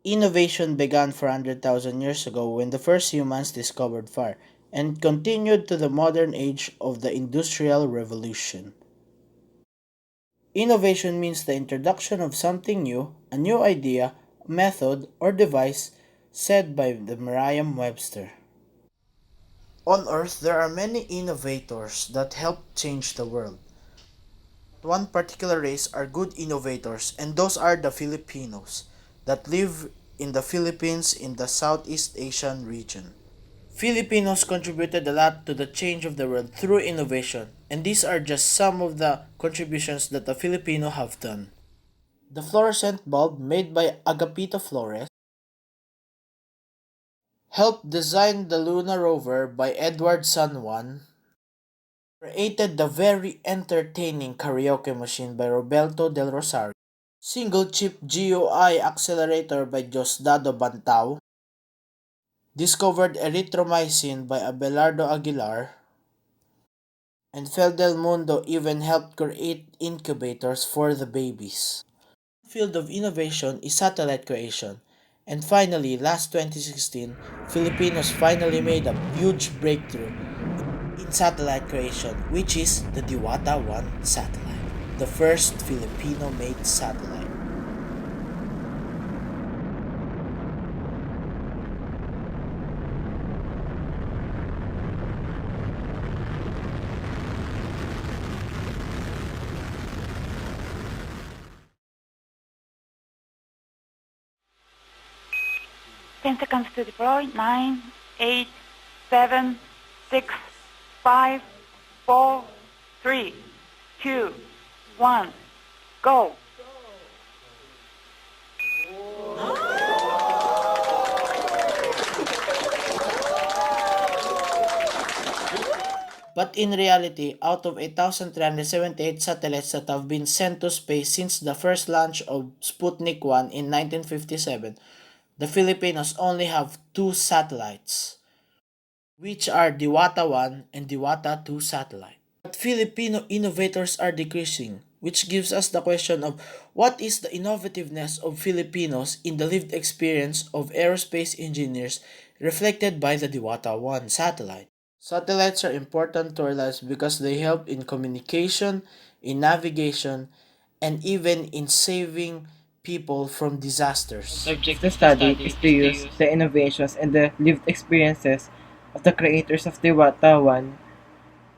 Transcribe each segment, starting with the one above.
Innovation began 400,000 years ago when the first humans discovered fire and continued to the modern age of the Industrial Revolution. Innovation means the introduction of something new, a new idea, method, or device, said by the Merriam-Webster. On Earth, there are many innovators that help change the world. One particular race are good innovators, and those are the Filipinos that live in the Philippines in the Southeast Asian region. Filipinos contributed a lot to the change of the world through innovation, and these are just some of the contributions that the Filipino have done. The fluorescent bulb made by Agapito Flores helped design the lunar rover by Edward San Juan, created the very entertaining karaoke machine by Roberto del Rosario, single chip GUI accelerator by Diosdado Bantao, discovered erythromycin by Abelardo Aguilar, and Fel del Mundo even helped create incubators for the babies. Field of innovation is satellite creation. And finally, last 2016, Filipinos finally made a huge breakthrough in satellite creation, which is the Diwata 1 satellite, the first Filipino-made satellite. 10 seconds to deploy. 9, 8, 7, 6, 5, 4, 3, 2, 1, go. But in reality, out of 8,378 satellites that have been sent to space since the first launch of Sputnik 1 in 1957, the Filipinos only have two satellites, which are Diwata 1 and Diwata 2 satellite. But Filipino innovators are decreasing, which gives us the question of what is the innovativeness of Filipinos in the lived experience of aerospace engineers reflected by the Diwata 1 satellite. Satellites are important to our lives because they help in communication, in navigation, and even in saving people from disasters. Object to study is to use the innovations and the lived experiences of the creators of Diwata 1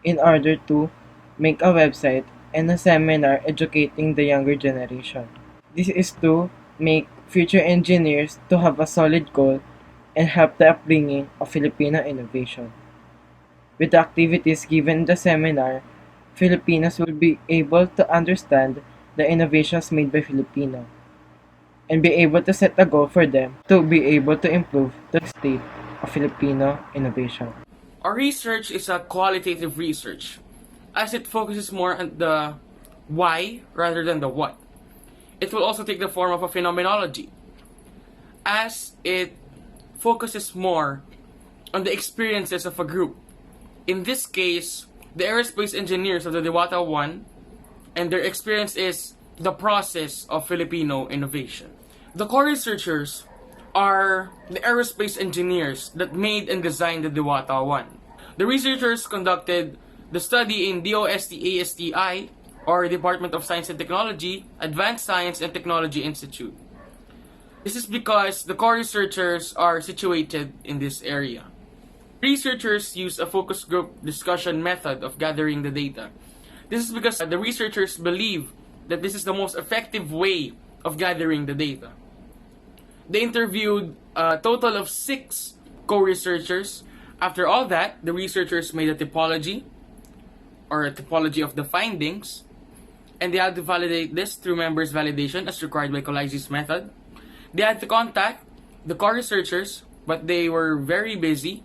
in order to make a website and a seminar educating the younger generation. This is to make future engineers to have a solid goal and help the upbringing of Filipino innovation. With the activities given in the seminar, Filipinos will be able to understand the innovations made by Filipino and be able to set a goal for them to be able to improve the state of Filipino innovation. Our research is a qualitative research, as it focuses more on the why rather than the what. It will also take the form of a phenomenology, as it focuses more on the experiences of a group. In this case, the aerospace engineers of the Diwata 1, and their experience is the process of Filipino innovation. The core researchers are the aerospace engineers that made and designed the Diwata 1. The researchers conducted the study in DOST-ASTI, or Department of Science and Technology, Advanced Science and Technology Institute. This is because the core researchers are situated in this area. Researchers use a focus group discussion method of gathering the data. This is because the researchers believe that this is the most effective way of gathering the data. They interviewed a total of 6 co-researchers. After all that, the researchers made a typology, or a typology of the findings, and they had to validate this through members validation as required by Colyse's method. They had to contact the co-researchers, but they were very busy.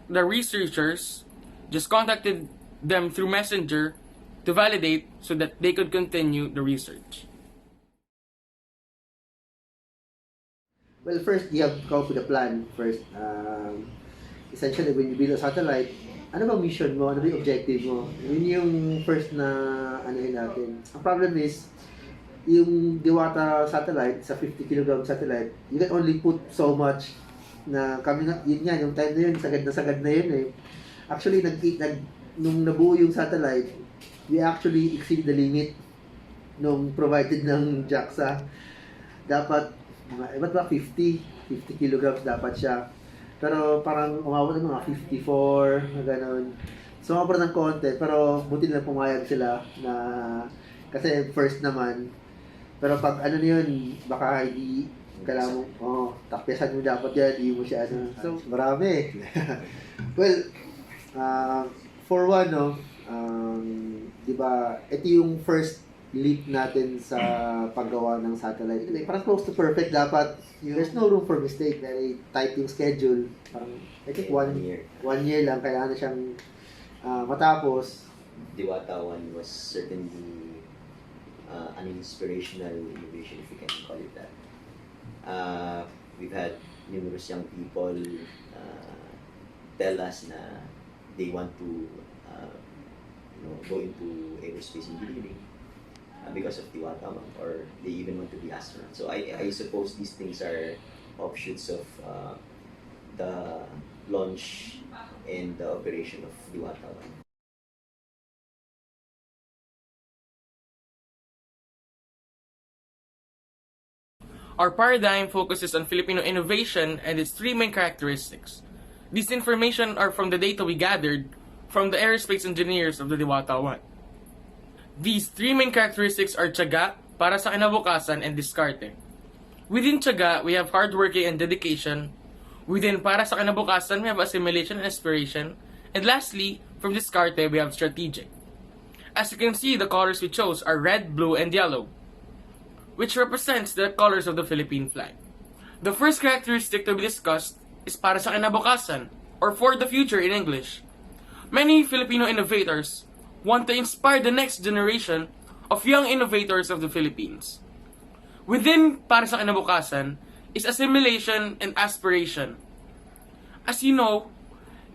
The researchers just contacted them through Messenger to validate so that they could continue the research. Well, first, you have to come up with a plan first. Essentially, when you build a satellite, ano bang mission mo? Ano ba yung objective mo? Yun yung first na ano yun natin. Ang problem is, yung Diwata satellite, sa 50 kilogram satellite, you can only put so much na kami na, yun nga, yung time na yun, sagad na yun eh. Actually, nung nabuo yung satellite, we actually exceed the limit nung provided ng JAXA. Dapat, iba't ba 50 kilograms dapat siya. Pero parang umabot ng mga 54, na gano'n. Sumabra ng konti, pero buti na pumayag sila na kasi first naman. Pero pag ano na yun, baka hindi kailangan mo, takpiasan mo dapat yan, hindi mo siya ano. So, marami. Well, for one, no, di ba, ito yung first leap natin sa paggawa ng satellite. Parang close to perfect dapat. There's no room for mistake. Very tight yung schedule. Parang, I think one year lang, kailangan na siyang matapos. Diwata 1 was certainly an inspirational innovation, if you can call it that. We've had numerous young people tell us na they want to go into aerospace engineering because of Diwata 1, or they even want to be astronauts. So I suppose these things are offshoots of the launch and the operation of Diwata 1. Our paradigm focuses on Filipino innovation and its three main characteristics. These information are from the data we gathered from the aerospace engineers of the Diwata 1. These three main characteristics are tiyaga, para sa kinabukasan, and diskarte. Within tiyaga, we have hardworking and dedication. Within para sa kinabukasan, we have assimilation and aspiration. And lastly, from diskarte, we have strategic. As you can see, the colors we chose are red, blue, and yellow, which represents the colors of the Philippine flag. The first characteristic to be discussed is para sa kinabukasan, or for the future in English. Many Filipino innovators want to inspire the next generation of young innovators of the Philippines. Within para sa kinabukasan is assimilation and aspiration. As you know,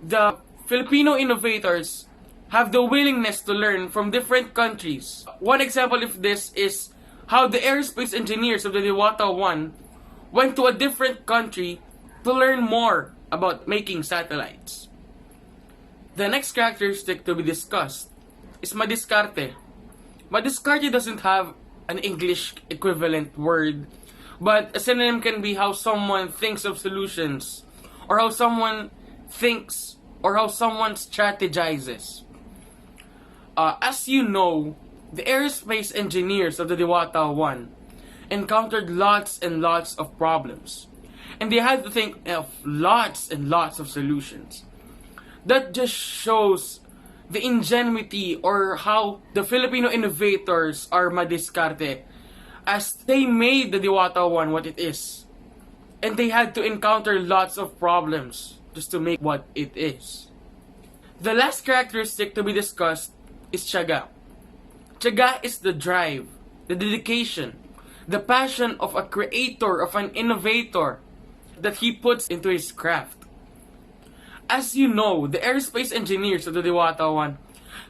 the Filipino innovators have the willingness to learn from different countries. One example of this is how the aerospace engineers of the Diwata 1 went to a different country to learn more about making satellites. The next characteristic to be discussed is madiskarte. Madiskarte doesn't have an English equivalent word, but a synonym can be how someone thinks of solutions, or how someone thinks, or how someone strategizes. As you know, the aerospace engineers of the Diwata 1 encountered lots and lots of problems, and they had to think of lots and lots of solutions. That just shows the ingenuity, or how the Filipino innovators are madiskarte, as they made the Diwata 1 what it is. And they had to encounter lots of problems just to make what it is. The last characteristic to be discussed is tiyaga. Tiyaga is the drive, the dedication, the passion of a creator, of an innovator, that he puts into his craft. As you know, the aerospace engineers of the Diwata 1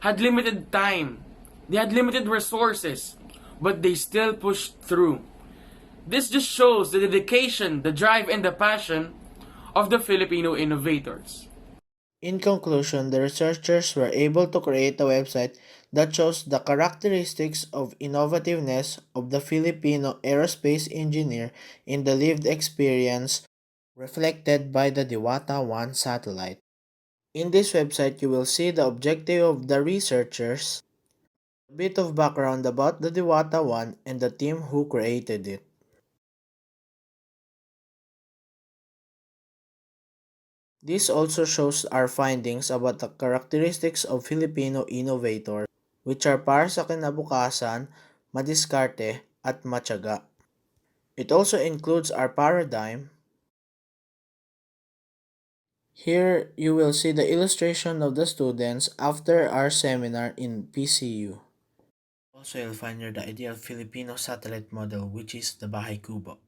had limited time, they had limited resources, but they still pushed through. This just shows the dedication, the drive, and the passion of the Filipino innovators. In conclusion, the researchers were able to create a website that shows the characteristics of innovativeness of the Filipino aerospace engineer in the lived experience reflected by the Diwata 1 satellite. In this website, you will see the objective of the researchers, a bit of background about the Diwata 1 and the team who created it. This also shows our findings about the characteristics of Filipino innovators, which are para sa kinabukasan, madiskarte, at matyaga. It also includes our paradigm. Here, you will see the illustration of the students after our seminar in PCU. Also, you'll find here the ideal Filipino satellite model, which is the Bahay Kubo.